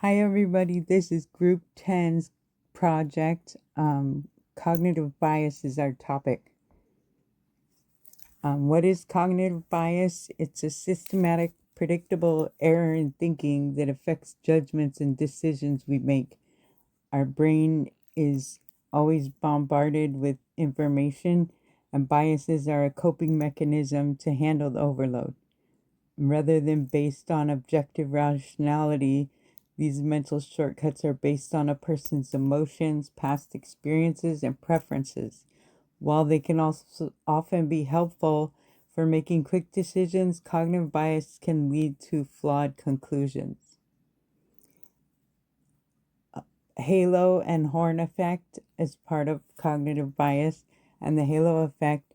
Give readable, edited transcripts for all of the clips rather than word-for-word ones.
Hi, everybody. This is Group 10's project. Cognitive bias is our topic. What is cognitive bias? It's a systematic, predictable error in thinking that affects judgments and decisions we make. Our brain is always bombarded with information, and biases are a coping mechanism to handle the overload. Rather than based on objective rationality, these mental shortcuts are based on a person's emotions, past experiences, and preferences. While they can also often be helpful for making quick decisions, cognitive bias can lead to flawed conclusions. Halo and horn effect is part of cognitive bias, and the halo effect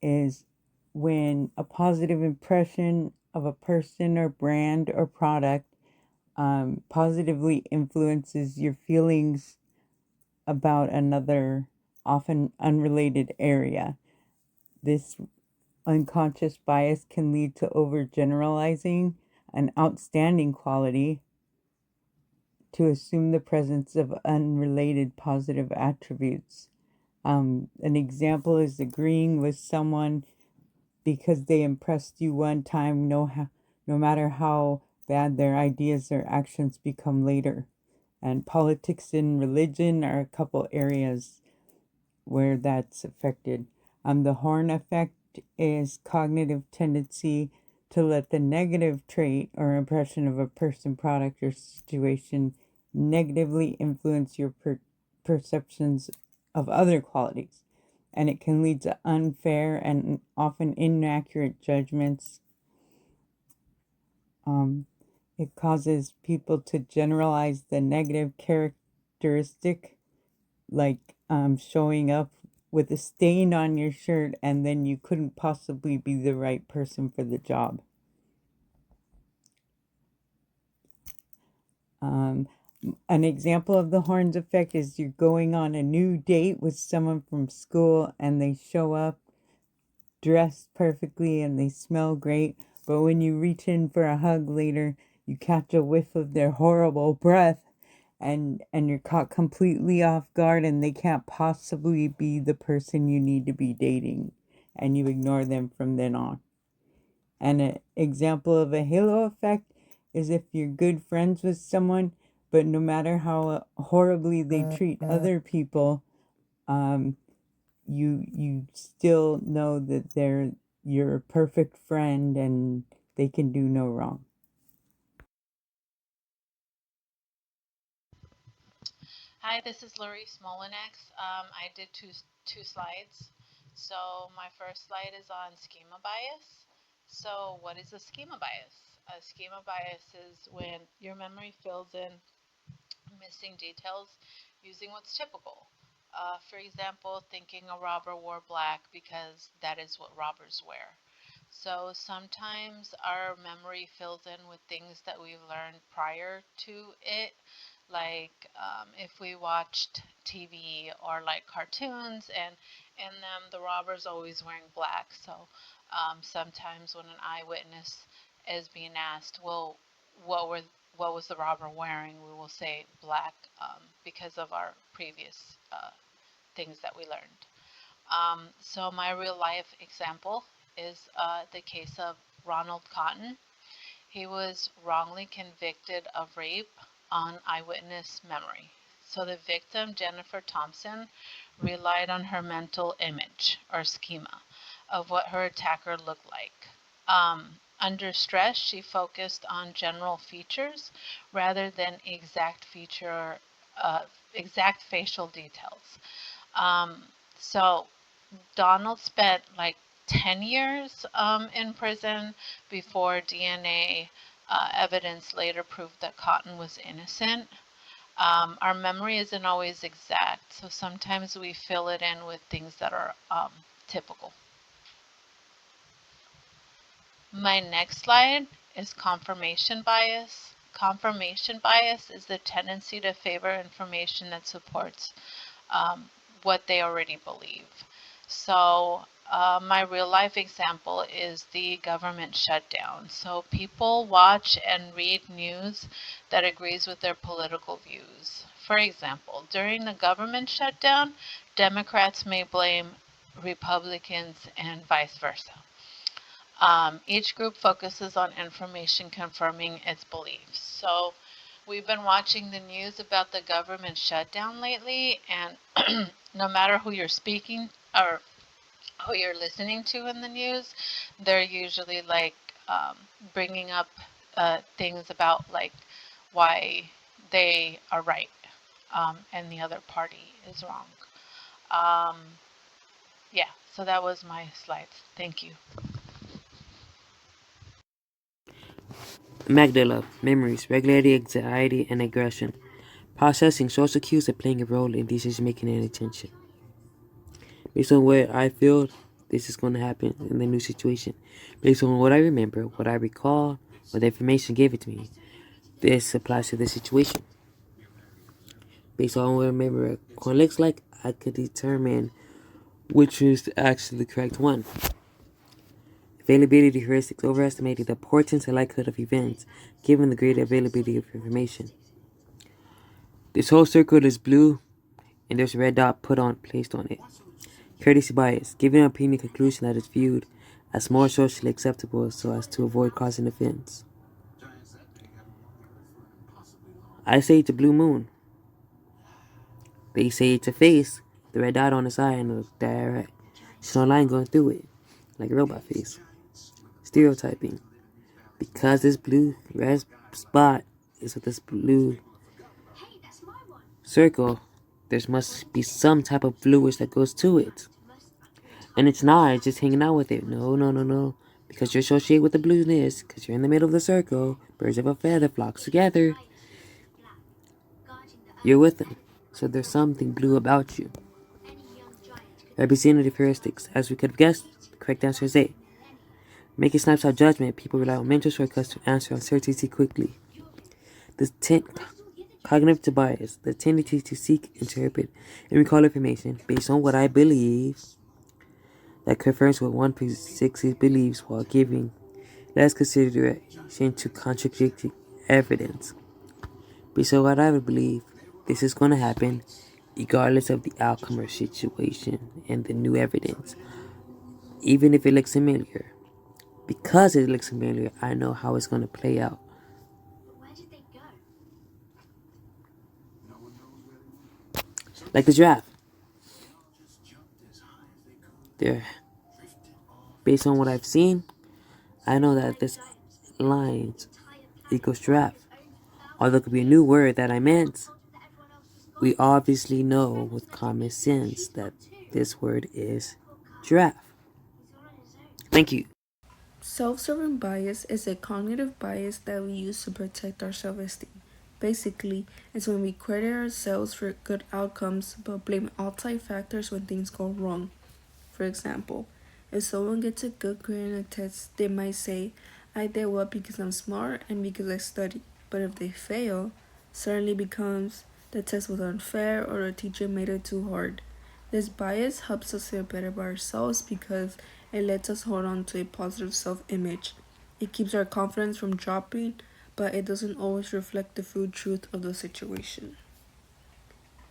is when a positive impression of a person or brand or product positively influences your feelings about another, often unrelated area. This unconscious bias can lead to overgeneralizing an outstanding quality to assume the presence of unrelated positive attributes. An example is agreeing with someone because they impressed you one time, no matter how bad their ideas or actions become later. And politics and religion are a couple areas where that's affected. The horn effect is cognitive tendency to let the negative trait or impression of a person, product, or situation negatively influence your perceptions of other qualities. And it can lead to unfair and often inaccurate judgments. It causes people to generalize the negative characteristic, like showing up with a stain on your shirt and then you couldn't possibly be the right person for the job. An example of the horns effect is you're going on a new date with someone from school and they show up dressed perfectly and they smell great, but when you reach in for a hug later, you catch a whiff of their horrible breath and you're caught completely off guard and they can't possibly be the person you need to be dating and you ignore them from then on. And an example of a halo effect is if you're good friends with someone, but no matter how horribly they treat other people, um, you still know that they're your perfect friend and they can do no wrong. Hi, this is Laurie Smolinex. I did two slides. So my first slide is on schema bias. So what is a schema bias? A schema bias is when your memory fills in missing details using what's typical. For example, thinking a robber wore black because that is what robbers wear. So sometimes our memory fills in with things that we've learned prior to it, like if we watched TV or like cartoons, and in them the robber's always wearing black. So sometimes when an eyewitness is being asked, well, what were what was the robber wearing, we will say black because of our previous things that we learned. So my real life example is the case of Ronald Cotton. He was wrongly convicted of rape on eyewitness memory. So the victim, Jennifer Thompson, relied on her mental image or schema of what her attacker looked like. Under stress, she focused on general features rather than exact facial details. Um, so Donald spent like 10 years in prison before DNA evidence later proved that Cotton was innocent. Our memory isn't always exact, so sometimes we fill it in with things that are typical. My next slide is confirmation bias. Confirmation bias is the tendency to favor information that supports um, what they already believe. So My real life example is the government shutdown. So people watch and read news that agrees with their political views. For example, during the government shutdown, Democrats may blame Republicans and vice versa. Each group focuses on information confirming its beliefs. So we've been watching the news about the government shutdown lately, and no matter who you're speaking or who you're listening to in the news, they're usually like bringing up things about like why they are right and the other party is wrong. Um, yeah, so that was my slides. Thank you. Magdala, memories, regularity, anxiety, and aggression. Processing social cues are playing a role in decision making and attention. Based on what I feel, this is going to happen in the new situation. Based on what I remember, what I recall, what the information gave it to me, this applies to the situation. Based on what I remember a coin looks like, I could determine which is actually the correct one. Availability heuristics overestimated the importance and likelihood of events given the greater availability of information. This whole circle is blue, and there's a red dot placed on it. Courtesy bias, giving an opinion conclusion that is viewed as more socially acceptable so as to avoid causing offense. I say it's a blue moon. They say it's a face, the red dot on the side and the direct line going through it, like a robot face. Stereotyping. Because this blue red spot is with this blue circle, there must be some type of bluish that goes to it. And it's not just hanging out with it. No. Because you're associated with the blueness, because you're in the middle of the circle, birds of a feather flocks together. You're with them. So there's something blue about you. Representative heuristics. As we could have guessed, the correct answer is A. Making snapshot judgment, people rely on mental shortcuts to answer uncertainty quickly. Cognitive bias, the tendency to seek, interpret, and recall information based on what I believe that confirms what one previously believes while giving less consideration to contradicting evidence. Based on what I would believe, this is going to happen regardless of the outcome or situation and the new evidence, even if it looks familiar. Because it looks familiar, I know how it's going to play out. Like the giraffe. There. Based on what I've seen, I know that this line equals giraffe. Although it could be a new word that I meant, we obviously know with common sense that this word is giraffe. Thank you. Self-serving bias is a cognitive bias that we use to protect our self-esteem. Basically, it's when we credit ourselves for good outcomes but blame outside factors when things go wrong. For example, if someone gets a good grade in a test, they might say, I did well because I'm smart and because I studied. But if they fail, suddenly becomes the test was unfair or the teacher made it too hard. This bias helps us feel better about ourselves because it lets us hold on to a positive self-image. It keeps our confidence from dropping, but it doesn't always reflect the full truth of the situation.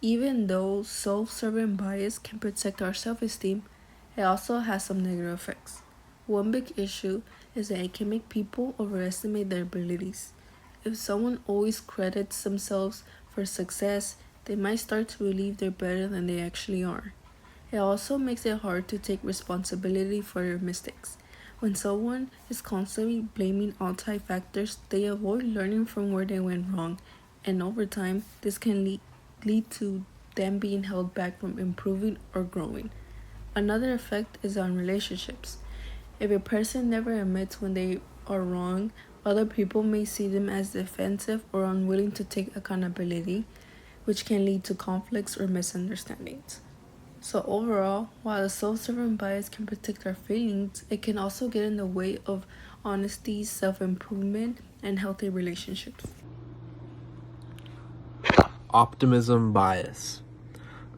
Even though self-serving bias can protect our self-esteem, it also has some negative effects. One big issue is that it can make people overestimate their abilities. If someone always credits themselves for success, they might start to believe they're better than they actually are. It also makes it hard to take responsibility for their mistakes. When someone is constantly blaming outside factors, they avoid learning from where they went wrong, and over time, this can lead to them being held back from improving or growing. Another effect is on relationships. If a person never admits when they are wrong, other people may see them as defensive or unwilling to take accountability, which can lead to conflicts or misunderstandings. So overall, while a self-serving bias can protect our feelings, it can also get in the way of honesty, self-improvement, and healthy relationships. Optimism bias.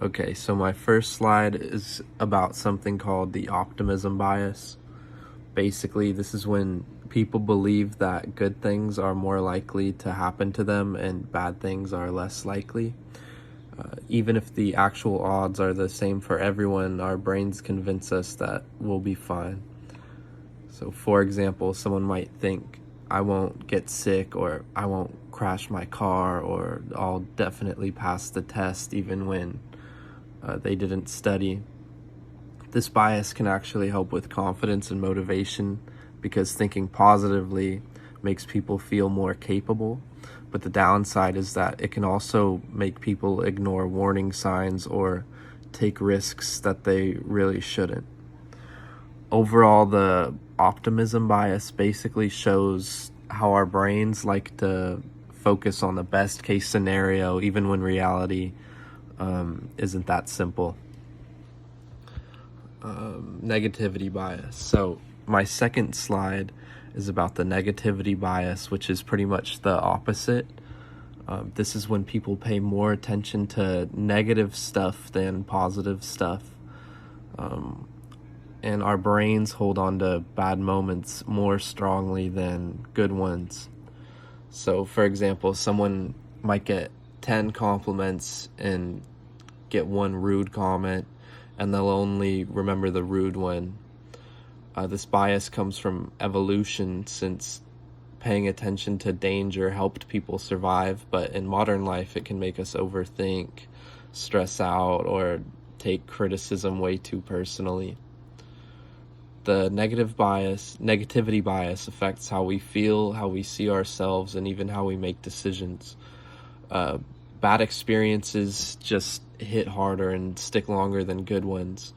Okay, so my first slide is about something called the optimism bias. Basically, this is when people believe that good things are more likely to happen to them and bad things are less likely. Even if the actual odds are the same for everyone, our brains convince us that we'll be fine. So, for example, someone might think, I won't get sick, or I won't crash my car, or I'll definitely pass the test even when they didn't study. This bias can actually help with confidence and motivation because thinking positively makes people feel more capable. But the downside is that it can also make people ignore warning signs or take risks that they really shouldn't. Overall, the optimism bias basically shows how our brains like to focus on the best case scenario, even when reality isn't that simple. Negativity bias. So my second slide is about the negativity bias, which is pretty much the opposite. This is when people pay more attention to negative stuff than positive stuff. And our brains hold on to bad moments more strongly than good ones. So, for example, someone might get 10 compliments and get one rude comment, and they'll only remember the rude one. This bias comes from evolution, since paying attention to danger helped people survive, but in modern life it can make us overthink, stress out, or take criticism way too personally. The negativity bias affects how we feel, how we see ourselves, and even how we make decisions. Bad experiences just hit harder and stick longer than good ones.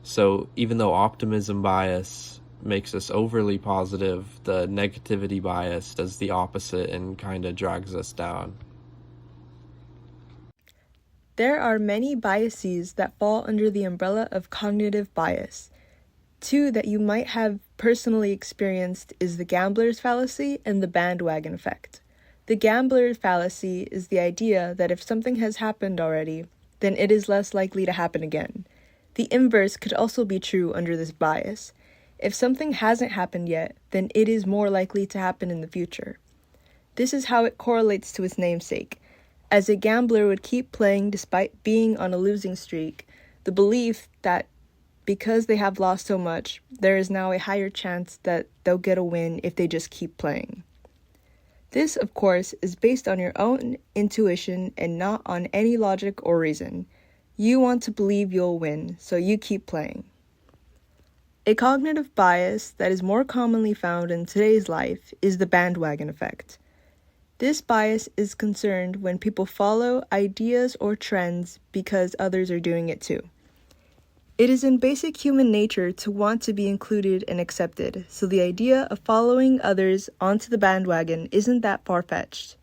So even though optimism bias makes us overly positive, the negativity bias does the opposite and kind of drags us down. There are many biases that fall under the umbrella of cognitive bias. Two that you might have personally experienced is the gambler's fallacy and the bandwagon effect. The gambler's fallacy is the idea that if something has happened already, then it is less likely to happen again. The inverse could also be true under this bias. If something hasn't happened yet, then it is more likely to happen in the future. This is how it correlates to its namesake. As a gambler would keep playing despite being on a losing streak, the belief that because they have lost so much, there is now a higher chance that they'll get a win if they just keep playing. This, of course, is based on your own intuition and not on any logic or reason. You want to believe you'll win, so you keep playing. A cognitive bias that is more commonly found in today's life is the bandwagon effect. This bias is concerned when people follow ideas or trends because others are doing it too. It is in basic human nature to want to be included and accepted, so the idea of following others onto the bandwagon isn't that far-fetched.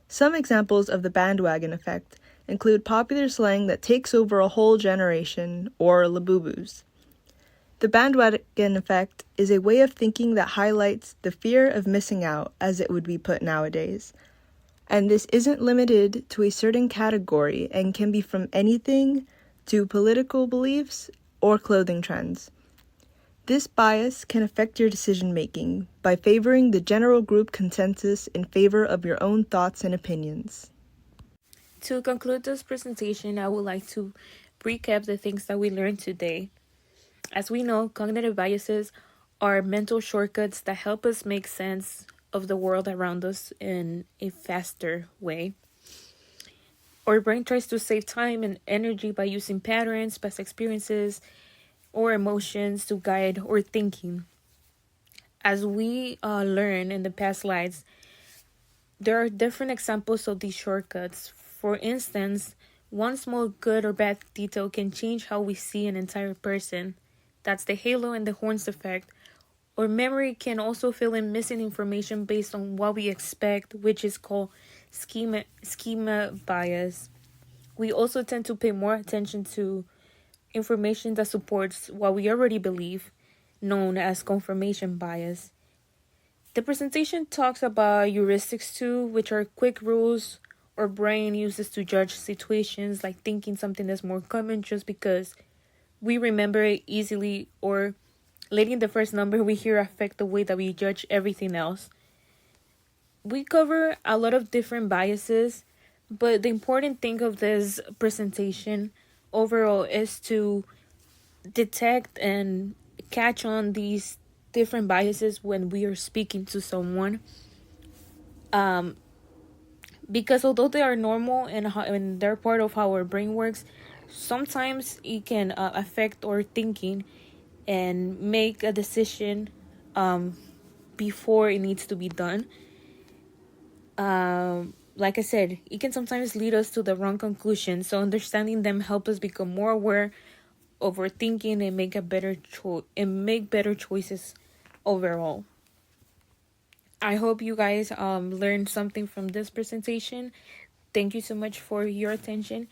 Some examples of the bandwagon effect include popular slang that takes over a whole generation, or labubus. The bandwagon effect is a way of thinking that highlights the fear of missing out, as it would be put nowadays. And this isn't limited to a certain category and can be from anything to political beliefs or clothing trends. This bias can affect your decision-making by favoring the general group consensus in favor of your own thoughts and opinions. To conclude this presentation, I would like to recap the things that we learned today. As we know, cognitive biases are mental shortcuts that help us make sense of the world around us in a faster way. Our brain tries to save time and energy by using patterns, past experiences, or emotions to guide our thinking. As we learned in the past slides, there are different examples of these shortcuts. For instance, one small good or bad detail can change how we see an entire person. That's the halo and the horns effect. Our memory can also fill in missing information based on what we expect, which is called schema bias. We also tend to pay more attention to information that supports what we already believe, known as confirmation bias. The presentation talks about heuristics too, which are quick rules our brain uses to judge situations, like thinking something that's more common just because we remember it easily, or letting the first number we hear affect the way that we judge everything else. We cover a lot of different biases, but the important thing of this presentation overall is to detect and catch on these different biases when we are speaking to someone. Because although they are normal and they're part of how our brain works, sometimes it can affect our thinking and make a decision before it needs to be done. Like I said, it can sometimes lead us to the wrong conclusion. So understanding them help us become more aware of our thinking and make better choices overall. I hope you guys learned something from this presentation. Thank you so much for your attention.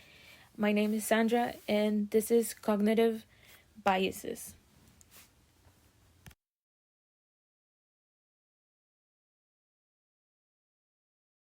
My name is Sandra, and this is Cognitive Biases.